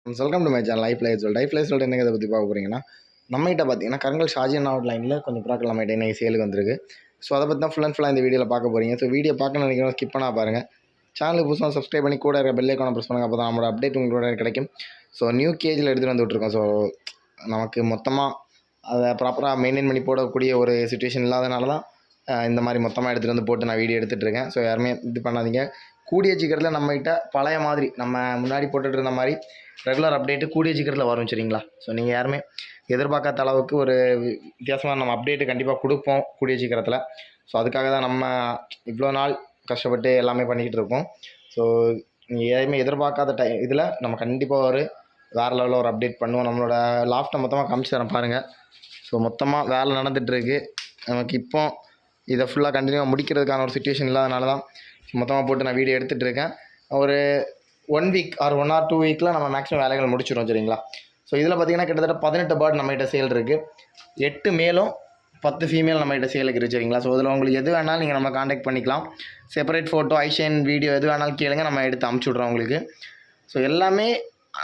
Welcome to my channel life life என்ன இதை பற்றி பார்க்க போகிறீங்கன்னா நம்மகிட்ட பார்த்தீங்கன்னா கருங்கல் ஷாஜியன் அவுட் லைனில் கொஞ்சம் ப்ராக்கள் நம்மகிட்ட இன்றைக்கி சேலுக்கு வந்திருக்கு. ஸோ அதை பற்றி தான் ஃபுல்லாக இந்த வீடியோவில் பார்க்க போகிறீங்க. ஸோ வீடியோ பார்க்கணும் நினைக்கிறோம், ஸ்கிப் பண்ணால் பாருங்கள். சேனலுக்கு புதுசாக சப்ஸ்கிரைப் பண்ணி கூட இருக்க பெல் ஐக்கானை ப்ரெஸ் பண்ணுங்கள். அப்போ தான் நம்மளோட அப்டேட் உங்களோட கிடைக்கும். ஸோ நியூ கேஜில் எடுத்துகிட்டு வந்துவிட்ருக்கோம். ஸோ நமக்கு மொத்தமாக அதை ப்ராப்பராக மெயின்டைன் பண்ணி போடக்கூடிய ஒரு சுச்சுவேஷன் இல்லாதனால தான் இந்த மாதிரி மொத்தமாக எடுத்துகிட்டு வந்து போட்டு நான் வீடியோ எடுத்துகிட்டு இருக்கேன். ஸோ யாருமே இது பண்ணாதீங்க. கூடிய சீக்கிரத்தில் நம்மகிட்ட பழைய மாதிரி நம்ம முன்னாடி போட்டுட்டு இருந்த மாதிரி ரெகுலர் அப்டேட்டு கூடிய சீக்கிரத்தில் வரும், சரிங்களா? ஸோ நீங்கள் யாருமே எதிர்பார்க்காத அளவுக்கு ஒரு வித்தியாசமாக நம்ம அப்டேட்டு கண்டிப்பாக கொடுப்போம் கூடிய சீக்கிரத்தில். ஸோ அதுக்காக தான் நம்ம இவ்வளோ நாள் கஷ்டப்பட்டு எல்லாமே பண்ணிக்கிட்டு இருக்கோம். ஸோ நீங்கள் யாருமே எதிர்பார்க்காத இதில் நம்ம கண்டிப்பாக ஒரு வேறு லெவலில் ஒரு அப்டேட் பண்ணுவோம். நம்மளோட லாஃப்ட்டை மொத்தமாக காமிச்சு தரேன் பாருங்கள். ஸோ மொத்தமாக வேலை நடந்துகிட்ருக்கு. நமக்கு இப்போ இதை ஃபுல்லாக கண்டினியூவாக முடிக்கிறதுக்கான ஒரு சுச்சுவேஷன் இல்லாதனால தான் மொத்தமாக போட்டு நான் வீடியோ எடுத்துகிட்டு இருக்கேன். ஒரு 1 வீக் ஆர் 1 or 2 வீக்கில் நம்ம மேக்ஸிமம் வேலைகள் முடிச்சிடும், சரிங்களா? ஸோ இதில் பார்த்திங்கன்னா கிட்டத்தட்ட 18 பேர்ட் நம்மகிட்ட சேல் இருக்குது. 8 மேலும் 10 ஃபீமேல் நம்மகிட்ட சேலுக்கு இருக்குது, சரிங்களா? ஸோ இதில் உங்களுக்கு எது வேணாலும் நீங்கள் நம்ம காண்டாக்ட் பண்ணிக்கலாம். செப்பரேட் ஃபோட்டோ, ஐஷைன் வீடியோ எது வேணாலும் கேளுங்க, நம்ம எடுத்து அமுச்சு விட்றோம் உங்களுக்கு. ஸோ எல்லாமே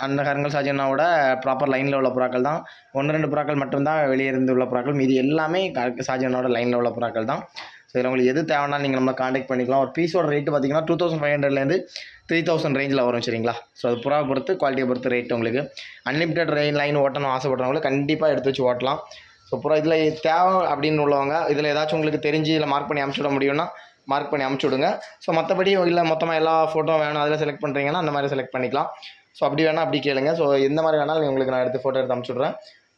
அந்த கருங்கல் ஷாஜியனாவோட ப்ராப்பர் லைனில் உள்ள புறாக்கள் தான். 1-2 புறாக்கள் மட்டும்தான் வெளியே இருந்து உள்ள புறாக்கள், மீதி எல்லாமே ஷாஜியனாவோட லைனில் உள்ள புறாக்கள் தான். ஸோ இதில் உங்களுக்கு எது தேவைன்னா நீங்கள் நம்ம காண்டாக்ட் பண்ணிக்கலாம். ஒரு பீஸோட ரேட்டு பார்த்திங்கன்னா 2500லேருந்து 3000 ரேஞ்சில் வரும், சரிங்களா? ஸோ அது புறாவை பொறுத்து, குவாலிட்டியை பொறுத்து ரேட் உங்களுக்கு. அன்லிமிட்டட் லைன் ஓட்டணும் ஆசைப்படுறவங்களுக்கு கண்டிப்பாக எடுத்து வச்சு ஓட்டலாம். ஸோ புறா இதில் தேவை அப்படின்னு உள்ளவங்க இதில் ஏதாச்சும் உங்களுக்கு தெரிஞ்சு இதில் மார்க் பண்ணி அமுச்சு விட முடியும்னா மார்க் பண்ணி அமுச்சு விடுங்க. ஸோ மற்றபடி இல்லை மொத்தமாக எல்லா ஃபோட்டோ வேணும் அதில் செலக்ட் பண்ணுறீங்கன்னா அந்த மாதிரி செலக்ட் பண்ணிக்கலாம். ஸோ அப்படி வேணால் அப்படி கேளுங்க. ஸோ எந்த மாதிரி வேணாலும் உங்களுக்கு நான் எடுத்து ஃபோட்டோ எடுத்து அமுச்சு விட்றேன்.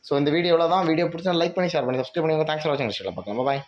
ஸோ இந்த வீடியோவில் தான். வீடியோ பிடிச்சா லைக் பண்ணி ஷேர் பண்ணி சப்ஸ்கிரைப் பண்ணி தேங்க்ஸ் ஃபார் வாட்சிங். பார்க்கலாம், பாய்.